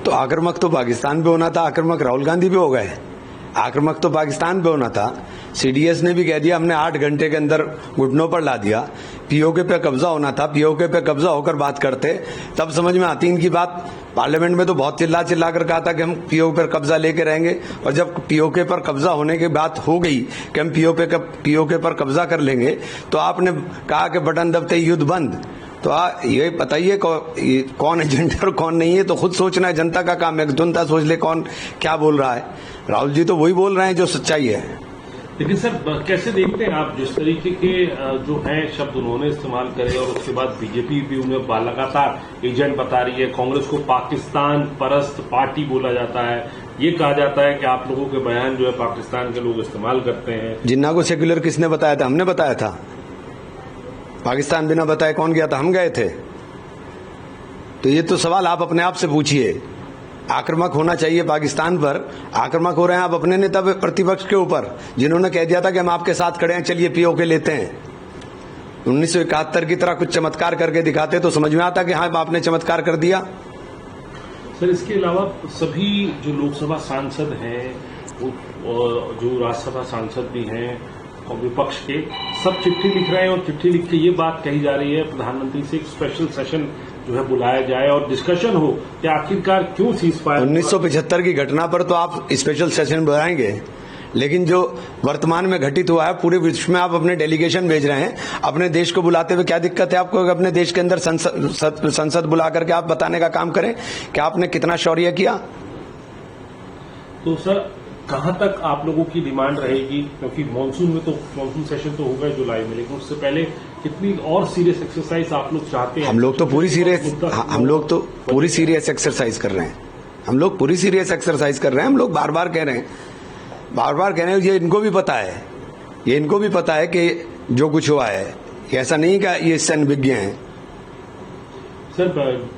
तो आक्रामक तो पाकिस्तान पे होना था, आक्रामक राहुल गांधी पे हो गए। आक्रामक तो पाकिस्तान पे होना था। सीडीएस ने भी कह दिया हमने 8 घंटे के अंदर घुटनों पर ला दिया। पीओके पे कब्जा होना था, पीओके पे कब्जा होकर बात करते तब समझ में आती इनकी बात। पार्लियामेंट में तो बहुत चिल्ला कर कहा था कि हम पीओके पर कब्जा लेके रहेंगे, और जब पीओके पर कब्जा होने की बात हो गई कि हम पीओके पर कब्जा कर लेंगे, तो आपने कहा कि बटन दबते ही युद्ध बंद। तो ये बताइए कौन एजेंट और कौन नहीं है, तो खुद सोचना है, जनता का काम है। जनता सोच ले कौन क्या बोल रहा है। राहुल जी तो वही बोल रहे हैं जो सच्चाई है। लेकिन सर कैसे देखते हैं आप जिस तरीके के जो है शब्द उन्होंने इस्तेमाल करे, और उसके बाद बीजेपी भी उन्हें लगातार एजेंट बता रही है, कांग्रेस को पाकिस्तान परस्त पार्टी बोला जाता है, ये कहा जाता है कि आप लोगों के बयान जो है पाकिस्तान के लोग इस्तेमाल करते हैं। जिन्ना को सेक्युलर किसने बताया था? हमने बताया था। पाकिस्तान बिना बताए कौन गया था? हम गए थे। तो ये तो सवाल आप अपने आप से पूछिए। आक्रामक होना चाहिए पाकिस्तान पर, आक्रामक हो रहे हैं आप अपने नेता प्रतिपक्ष के ऊपर, जिन्होंने कह दिया था कि हम आपके साथ खड़े हैं, चलिए पीओके लेते हैं। 1971 की तरह कुछ चमत्कार करके दिखाते तो समझ में आता कि हाँ आपने चमत्कार कर दिया। सर इसके अलावा सभी जो लोकसभा सांसद हैं, जो राज्यसभा सांसद भी हैं और विपक्ष के, सब चिट्ठी लिख रहे हैं, और चिट्ठी लिख के ये बात कही जा रही है प्रधानमंत्री से एक स्पेशल सेशन जो है बुलाया जाए और डिस्कशन हो कि आखिरकार क्यों सीज फायर। 1975 की घटना पर तो आप स्पेशल सेशन बुलाएंगे, लेकिन जो वर्तमान में घटित हुआ है पूरे विश्व में आप अपने डेलीगेशन भेज रहे हैं। अपने देश को बुलाते हुए क्या दिक्कत है आपको? अपने देश के अंदर संसद बुला करके आप बताने का काम करें कि आपने कितना शौर्य किया। तो सर कहां तक आप लोगों की डिमांड रहेगी, क्योंकि मानसून सेशन तो होगा जुलाई में, लेकिन उससे पहले कितनी और सीरियस एक्सरसाइज आप लोग चाहते हैं? हम लोग तो पूरी सीरियस एक्सरसाइज कर रहे हैं। हम लोग पूरी सीरियस एक्सरसाइज कर रहे हैं। हम लोग बार बार कह रहे हैं, ये इनको भी पता है कि जो कुछ हुआ है ऐसा नहीं कि ये इससे अनभिज्ञ हैं। सर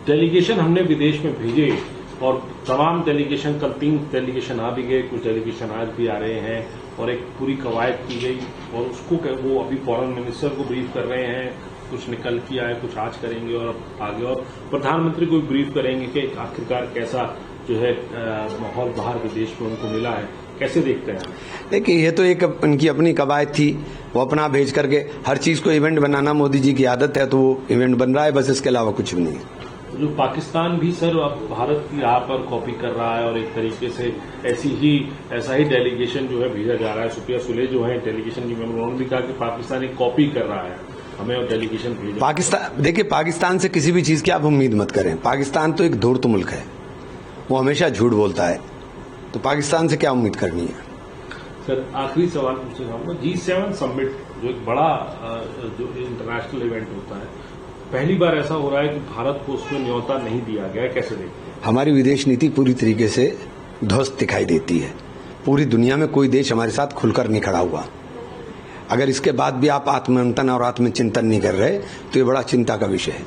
डेलीगेशन हमने विदेश में भेजे, और तमाम डेलीगेशन, कल 3 डेलीगेशन आ भी गए, कुछ डेलीगेशन आज भी आ रहे हैं, और एक पूरी कवायद की गई, और उसको वो अभी फॉरेन मिनिस्टर को ब्रीफ कर रहे हैं। कुछ निकल किया है, कुछ आज करेंगे और आगे, और प्रधानमंत्री को ब्रीफ करेंगे कि आखिरकार कैसा जो है माहौल बाहर विदेश में उनको मिला है। कैसे देखते हैं? देखिए ये तो एक उनकी अपनी कवायद थी, वो अपना भेज करके हर चीज को इवेंट बनाना मोदी जी की आदत है, तो वो इवेंट बन रहा है, बस इसके अलावा कुछ भी नहीं है। जो पाकिस्तान भी सर अब भारत की राह पर कॉपी कर रहा है, और एक तरीके से ऐसा ही डेलीगेशन जो है भेजा जा रहा है। सुप्रिया सुले जो है डेलीगेशन की मेंबर, उन्होंने भी कहा कि पाकिस्तान एक कॉपी कर रहा है, हमें और डेलीगेशन भेजा। पाकिस्तान, देखिए पाकिस्तान से किसी भी चीज की आप उम्मीद मत करें। पाकिस्तान तो एक धूर्त मुल्क है, वो हमेशा झूठ बोलता है, तो पाकिस्तान से क्या उम्मीद करनी है? सर आखिरी सवाल पूछना चाहूंगा, G7 समिट जो एक बड़ा जो इंटरनेशनल इवेंट होता है, पहली बार ऐसा हो रहा है कि भारत को उसमें न्योता नहीं दिया गया, कैसे देखते हैं? हमारी विदेश नीति पूरी तरीके से ध्वस्त दिखाई देती है। पूरी दुनिया में कोई देश हमारे साथ खुलकर नहीं खड़ा हुआ। अगर इसके बाद भी आप आत्ममंथन और आत्मचिंतन नहीं कर रहे तो ये बड़ा चिंता का विषय है।